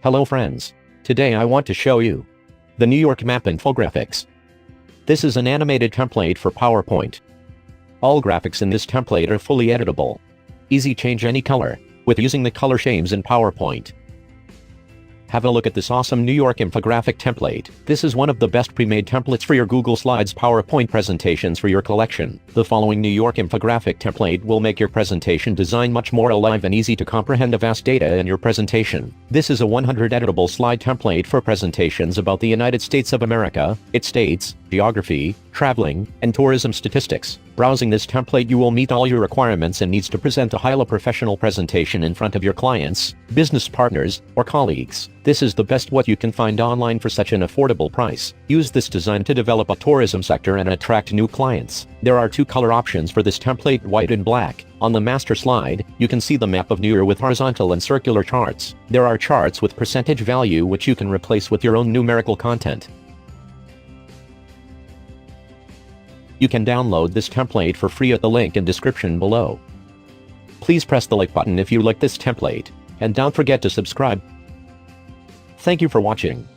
Hello friends. Today I want to show you the New York map infographics. This is an animated template for PowerPoint. All graphics in this template are fully editable. Easy change any color with using the color schemes in PowerPoint. Have a look at this awesome New York infographic template. This is one of the best pre-made templates for your Google Slides PowerPoint presentations for your collection. The following New York infographic template will make your presentation design much more alive and easy to comprehend the vast data in your presentation. This is a 100 editable slide template for presentations about the United States of America, its states, geography, traveling, and tourism statistics. Browsing this template you will meet all your requirements and needs to present a highly professional presentation in front of your clients, business partners, or colleagues. This is the best what you can find online for such an affordable price. Use this design to develop a tourism sector and attract new clients. There are two color options for this template, white and black. On the master slide, you can see the map of New York with horizontal and circular charts. There are charts with percentage value which you can replace with your own numerical content. You can download this template for free at the link in description below. Please press the like button if you like this template, and don't forget to subscribe. Thank you for watching.